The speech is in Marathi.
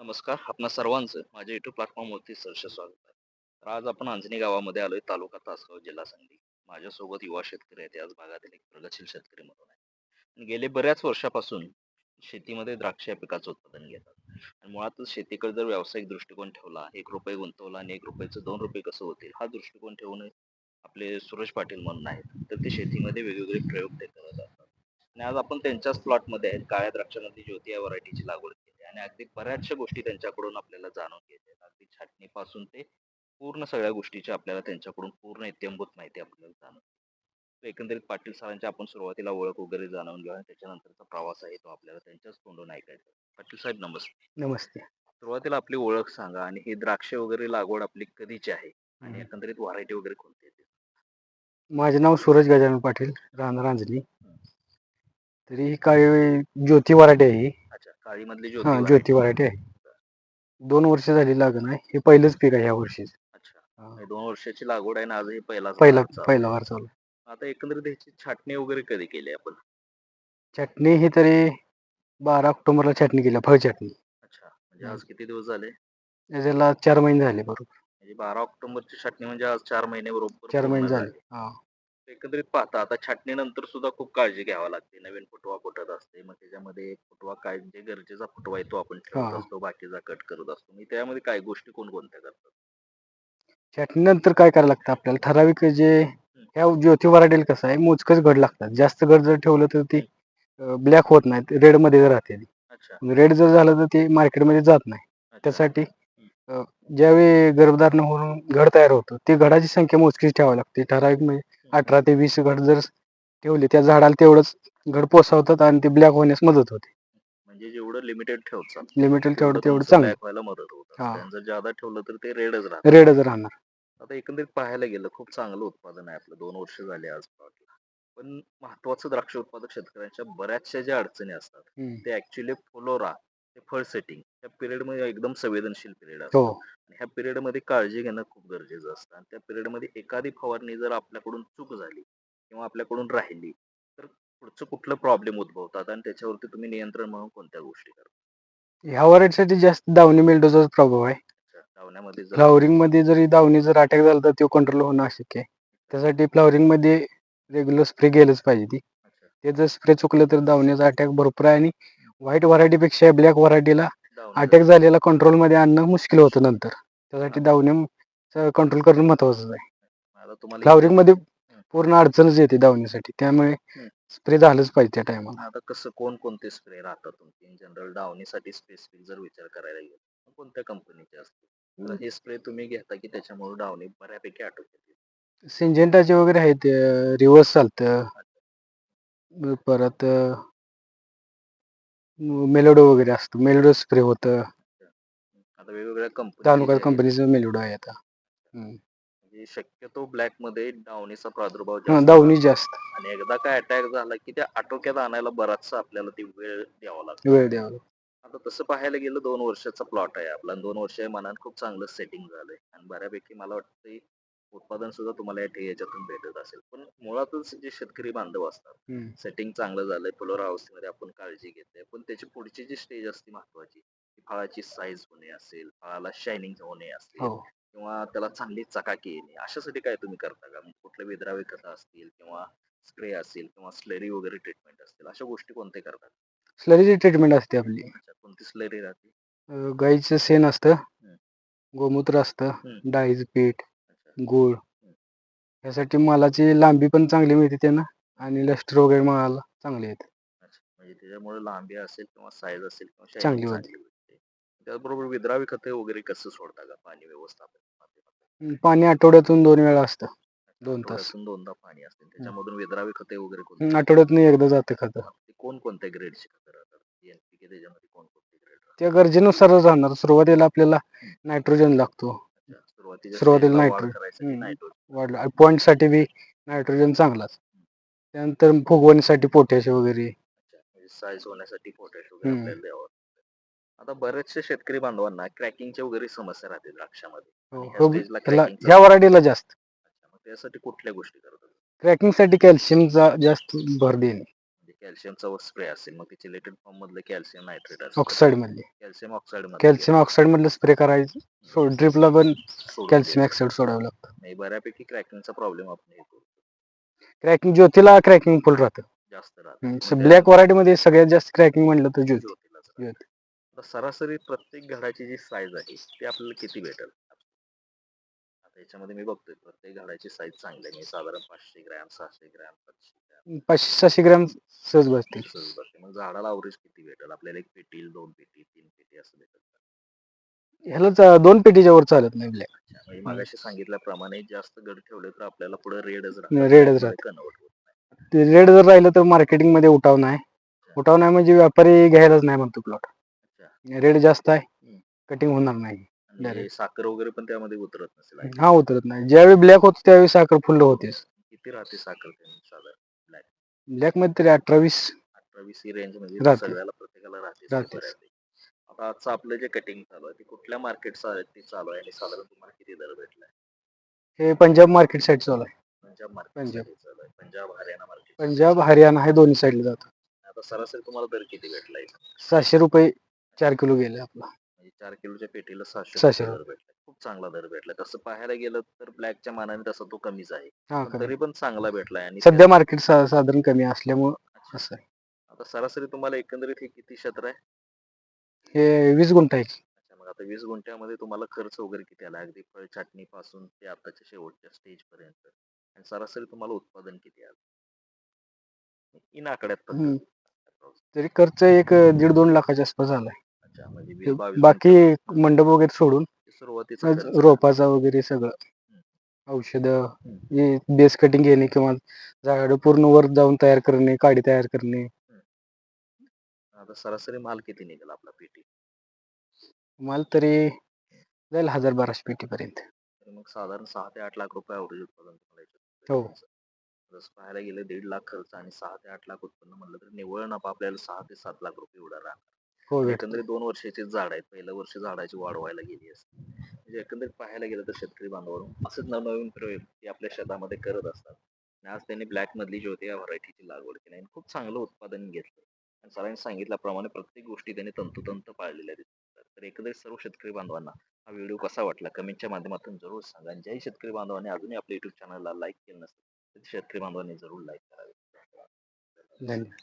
नमस्कार. आपणा सर्वांचं माझ्या युट्यूब प्लॅटफॉर्मवरती सहर्ष स्वागत आहे. तर आज आपण अंजनी गावामध्ये आलोय, तालुका तासगाव, जिल्हा सांगली. माझ्यासोबत युवा शेतकरी आहेत. याच भागातील एक प्रगतशील शेतकरी म्हणून आहे. आणि गेले बऱ्याच वर्षापासून शेतीमध्ये द्राक्ष या पिकाचं उत्पादन घेतात. आणि मुळातच शेतीकडे जर व्यावसायिक दृष्टिकोन ठेवला, ₹1 गुंतवला आणि ₹1 चं ₹2 कसं होतील हा दृष्टिकोन ठेवून आपले सूरज पाटील म्हणून आहेत. तर ते शेतीमध्ये वेगवेगळे प्रयोग ते करत असतात. आणि आज आपण त्यांच्याच प्लॉटमध्ये आहेत. काळ्या द्राक्षामध्ये ज्योती या व्हरायटीची लागवड केली आणि अगदी बऱ्याचशा गोष्टी त्यांच्याकडून आपल्याला जाणून घ्यायच्या आहेत. अगदी छाटणीपासून ते पूर्ण सगळ्या गोष्टीची आपल्याला त्यांच्याकडून पूर्ण इत्थंभूत माहिती आपल्याला जाणून घ्यायची. तर एकंदरीत पाटील सरांची आपण सुरुवातीला ओळख वगैरे जाणून घेऊया आणि त्याच्यानंतरचा प्रवास आहे तो आपल्याला त्यांच्याच तोंडून ऐकायचा आहे. पाटील साहेब नमस्ते. नमस्ते. सुरुवातीला आपली ओळख सांगा आणि ही द्राक्ष वगैरे लागवड आपली कधीची आहे आणि हं. एकंदरीत व्हरायटी वगैरे कोणती आहे ती? माझे नाव सूरज गजानन पाटील, राहणार रांजणी. हं. तरी ही काही ज्योती व्हरायटी आहे ही. अच्छा, काळी मधली ज्योती हां, ज्योती व्हरायटी. व्हरायटी आहे. 2 वर्ष झाली लागण आहे. हे पहिलंच पीक आहे यावर्षीच. अच्छा. हां, म्हणजे 2 वर्षाची लागवड आहे आणि आजही पहिलाच पहिला बहार चालू आहे. पहिला वार चालू आहे. आता एकंदरीत ह्याची छाटणी वगैरे कधी केली आपण? छाटणी ही तरी 12 ऑक्टोबरला छाटणी केली, फळ छाटणी. अच्छा. म्हणजे हं. आज किती दिवस झाले? त्याला 4 महिने झाले बरोबर. म्हणजे 12 ऑक्टोबरची छाटणी म्हणजे आज 4 महिने बरोबर 4 महिने पूर्ण झाले. झाले. हां. एकंदरीत पाहता आता छाटणीनंतर सुद्धा खूप काळजी घ्यावी लागते. नवीन फुटवा फुटत असते. मग त्याच्यामध्ये फुटवा काय जे गरजेचा फुटवा आहे तो आपण ठेवत हां. असतो. बाकीचा कट करत असतो. मी त्यामध्ये काय गोष्टी कोणकोणत्या करतात? छाटणीनंतर काय करायला लागतं आपल्याला ठराविक जे हं, ह्या ज्योती व्हरायटीला कसं आहे मोजकंच घड लागतात. जास्त घड जर ठेवलं तर ती हं. ब्लॅक होत नाहीत. रेडमध्ये राहते ती. अच्छा, रेड जर झालं तर ते मार्केटमध्ये जात नाही. अच्छा. त्यासाठी हं, ज्यावेळी गर्भधारणा होऊन घड तयार होतं, ते घडाची संख्या मोजकीच ठेवावी लागते. ठराविक म्हणजे हं. 18 ते 20 घड जर ठेवले, त्या झाडाला तेवढंच घड पोसावतात आणि ते ब्लॅक होण्यास मदत होते. म्हणजे जेवढं लिमिटेड ठेवचाल, लिमिटेड तेवढं तेवढं तुमचं चांगलं. ब्लॅक व्हायला मदत होत हां, असते आणि जर जादा ठेवलं तर ते रेडच राहतं. रेडच राहणार. आता एकंदरीत पाहायला गेलं खूप चांगलं उत्पादन आहे आपलं. 2 वर्ष झाले आज प्लॉटला. पण महत्वाचं द्राक्ष उत्पादक शेतकऱ्यांच्या बऱ्याचशा ज्या अडचणी असतात, हं. ते ॲक्चुअली फ्लोरा, ते फळ सेटिंग या पिरियडमध्ये एकदम संवेदनशील पिरियड हो. असतो. आणि ह्या पिरियडमध्ये काळजी घेणं खूप गरजेचं असतं आणि त्या पिरियडमध्ये एखादी फवारणी जर आपल्याकडून चूक झाली किंवा आपल्याकडून राहिली, तर पुढचं कुठलं प्रॉब्लेम उद्भवतात आणि त्याच्यावरती तुम्ही नियंत्रण म्हणून कोणत्या गोष्टी करता? ह्या व्हरायटीसाठी जास्त दावणी मिल्डूचाच प्रभाव आहे. अच्छा, धावण्यामध्ये जर आपण फ्लॉवरिंगमध्ये जरी दावणी जर अटॅक झाला तर तो कंट्रोल होणं अशक्य आहे. त्यासाठी फ्लॉवरिंगमध्ये रेग्युलर स्प्रे केलंच पाहिजे ती. अच्छा, ते जर स्प्रे चुकलं तर दावण्याचा अटॅक भरपूर आहे आणि व्हाईट व्हरायटीपेक्षा ब्लॅक व्हरायटीला धावणे अटॅक जास्त. झालेला कंट्रोलमध्ये आणणं मुश्किल होतं नंतर. हा, त्यासाठी दावणीचं कंट्रोल करणं महत्त्वाचं आहे. आता तुम्हाला ही जे फ्लॉवरिंगमध्ये पूर्ण अडचणच येते दावणीसाठी. त्यामुळे हं. स्प्रे झालंच पाहिजे त्या टायमाला. आता कसं कोणकोणते स्प्रे राहतात तुमचे इन जनरल डावणीसाठी स्पेसिफिक जर विचार करायला गेलो तर कोणत्या कंपनीचे असते? तर हे स्प्रे तुम्ही घेता की त्याच्यामुळे डावणी बऱ्यापैकी आटोक्यात येते? सिंजेंटाचे वगैरे आहेत रिव्हर्स चालतं. अच्छा, परत मेलोडो वगैरे असतं. मेलोडो स्प्रे होतं. अच्छा. आता वेगवेगळ्या कंपनीचे तालुका जे आहेत, कंपनीचं मेलोडो आहे आता. हं. म्हणजे शक्यतो ब्लॅक मध्ये डावणीचा प्रादुर्भाव हां, जास्त दावणी राहतो. जास्त आणि एकदा काय अटॅक झाला की त्या आटोक्यात आणायला बराचसा आपल्याला ती वेळ द्यावा लागतो. वेळ द्यावा लागतो. आता तसं पाहायला गेलं 2 वर्षाचा प्लॉट आहे आपला. 2 वर्ष मनात खूप चांगलं सेटिंग झालंय आणि बऱ्यापैकी मला वाटतं उत्पादन सुद्धा तुम्हाला याच्यातून भेटत असेल. पण मुळातच जे शेतकरी बांधव असतात, हं. सेटिंग चांगलं झालंय, फुलोरा अवस्थेमध्ये आपण काळजी घेतोय. पण त्याची पुढची जी स्टेज असते महत्वाची, ती फळाची साईज होणे असेल, फळाला शायनिंग होणे असेल हो. किंवा त्याला चांगली चकाकी येणे, अशासाठी काय तुम्ही करता का? म्हणजे कुठले विद्राव्य खतं असतील किंवा स्प्रे असेल किंवा स्लरी वगैरे ट्रीटमेंट असतील, अशा गोष्टी कोणत्या करतात? स्लरीची ट्रीटमेंट असते आपली. अच्छा, कोणती स्लरी राहते? गाईचं शेण असतं, हं, गोमूत्र असतं, हं. डाळीचं पीठ, अच्छा. गूळ हं. यासाठी मालाची लांबी पण चांगली मिळते त्यानं आणि लस्टर वगैरे मालाला चांगले आहेत. अच्छा. म्हणजे त्याच्यामुळे लांबी असेल किंवा साईज असेल किंवा शायनिंग चांगली होते. चांगली भेटते. त्याचबरोबर विद्राव्य खते वगैरे कसं सोडता का पाणी व्यवस्थापन माध्यमातून? पाणी आठवड्यातून 2 वेळा असतं. अच्छा, 2 तास. आठवड्यातून 2दा पाणी असते. हं. त्याच्यामधून विद्राव्य खते वगैरे कोणती सोडता? आठवड्यातून एकदा जातं खतं. ते कोणकोणत्या ग्रेडची खतं राहतात? NPK त्याच्यामध्ये कोणकोणते ग्रेड राहतात? त्या गरजेनुसारच राहणार. सुरुवातीला आपल्याला हं. नायट्रोजन लागतो. अच्छा, सुरुवातीच्या सुरुवातीला स्टेजला वाढ करायसाठी नायट्रोजन नायट्रोजन लागतं. वाढलं पॉइंटसाठी बी नायट्रोजन चांगलाच. त्यानंतर फुगवणीसाठी पोटॅश वगैरे. अच्छा, म्हणजे साईज होण्यासाठी पोटॅश वगैरे हं. आपल्याला द्यावं लागतं. आता बऱ्याचशा शेतकरी बांधवांना क्रॅकिंगच्या वगैरे समस्या राहते द्राक्षामध्ये हो, आणि ह्या हो. स्टेजला ह्याला क्रॅकिंगचा ह्या त्रास व्हरायटीला होतो. जास्त. अच्छा, मग त्यासाठी कुठल्या गोष्टी करतात? क्रॅकिंगसाठी कॅल्शियमचा जास्त भर देणे. कॅल्शियमचा स्प्रे असेल मग ते चिलेटेड फॉर्म मधलं कॅल्शियम नायट्रेट असेल ऑक्साईड मधले कॅल्शियम ऑक्साईड मध्ये कॅल्शियम ऑक्साईड मधलं स्प्रे करायचं ड्रिपला पण सोडून कॅल्शियम द्यायचं. ऑक्साईड सोडावं लागतं. नाही बऱ्यापैकी क्रॅकिंगचा प्रॉब्लेम आपण येतो क्रॅकिंग ज्योतीला क्रॅकिंग फुल राहतं. जास्त राहत ब्लॅक व्हरायटी मध्ये सगळ्यात जास्त क्रॅकिंग म्हणलं तर ज्योती. ज्योतीलाच राहतं. आता सरासरी प्रत्येक घडाची जी साईज आहे ती आपल्याला किती भेटेल आता याच्यामध्ये मी बघतोय प्रत्येक घडाची साईज चांगली आहे. मी साधारण 500 ग्रॅम 600 ग्रॅम 700 ग्रॅम 500-600 ग्रॅम सहज बसतील. सहज बसते. मग झाडाला अवरेज किती भेटेल आपल्याला 1 पेटी 2 पेटी 3 पेटी असं भेटेल का? ह्याला 2 पेटीच्या वर चालत नाही ब्लॅक. म्हणजे मागाशी सांगितल्याप्रमाणे जास्त गड ठेवले तर आपल्याला पुढे रेडच रेडच राहते. कन्वर्ट होत नाही. ते रेड जर राहिलं तर मार्केटिंग मध्ये उठाव नाही. उठाव नाही म्हणजे व्यापारी घ्यायलाच नाही म्हणतो प्लॉट. रेड जास्त आहे कटिंग होणार नाही. आणि साखर वगैरे पण त्यामध्ये उतरत नसेल. हा उतरत नाही. ज्यावेळी ब्लॅक होतो त्यावेळी साखर फुल्ल होतेच. किती राहते साखर साधारण ब्लॅक ब्लॅक मध्ये तरी 18-20 ही रेंज मध्ये राहते. सगळ्याला प्रत्येकाला राहते. आता आजचं आपलं जे कटिंग चालू आहे ते कुठल्या मार्केट चालू आहे आणि साधारण तुम्हाला किती दर भेटलाय? हे पंजाब मार्केट साईड चालू आहे. पंजाब मार्केट चालू आहे. पंजाब हरियाणा मार्केट पंजाब हरियाणा हे दोन्ही साईडला जातो. आता सरासरी तुम्हाला दर किती भेटलाय? 700 रुपये 4 किलो गेले आपला. म्हणजे 4 किलोच्या पेटीला 700 दर भेटला. खूप चांगला दर भेटला. तसं पाहायला गेलं तर ब्लॅकच्या मानाने तसा तो कमीच आहे. तरी पण चांगला भेटलाय. आणि सध्या मार्केट साधारण कमी असल्यामुळे असं आहे. आता सरासरी तुम्हाला एकंदरीत हे किती क्षेत्र आहे? हे 20 गुंठ आहे. मग आता 20 गुंठ्यामध्ये तुम्हाला खर्च वगैरे किती आला अगदी फळ छाटणी पासून ते आताच्या शेवटच्या स्टेज पर्यंत आणि सरासरी तुम्हाला उत्पादन किती आलं? इन आकड्यात तरी खर्च 1.5-2 लाखाच्या आसपास आलाय. म्हणजे बाकी मंडप वगैरे सोडून सुरुवातीचा रोपाचा वगैरे सगळं औषध बेस कटिंग घेणे किंवा झाड पूर्ण वर जाऊन तयार करणे, काडी तयार करणे. आता सरासरी माल किती निघाला आपला पेटी? माल तरी जाईल 1000-1200 पेटी पर्यंत. मग साधारण 6 ते 8 लाख रुपये अवरेज उत्पादन हो. जसं पाहायला गेलं 1.5 लाख खर्च आणि 6 ते 8 लाख उत्पन्न म्हणलं तर निव्वळ नफा आपल्याला 6 ते 7 लाख रुपये एवढा राहणार. एकंदरीत 2 वर्षाचे झाड आहेत. पहिल्या वर्षी झाडाची वाढ व्हायला गेली असते. म्हणजे एकंदरीत पाहायला गेलं तर शेतकरी बांधवांनो असंच नवनवीन प्रयोग ते आपल्या शेतामध्ये करत असतात. आणि आज त्यांनी ब्लॅक मधली ज्योती या व्हरायटीची लागवड केली आणि खूप चांगलं उत्पादन घेतलं. आणि सरांनी सांगितल्याप्रमाणे प्रत्येक गोष्टी त्यांनी तंतोतंत पाळलेल्या दिसतात. तर एकंदरीत सर्व शेतकरी बांधवांना हा व्हिडिओ कसा वाटला कमेंटच्या माध्यमातून जरूर सांगा. आणि ज्याही शेतकरी बांधवांनी अजूनही आपल्या युट्यूब चॅनलला लाईक केलं नसेल तर शेतकरी बांधवांनी जरूर लाईक करावे. धन्यवाद.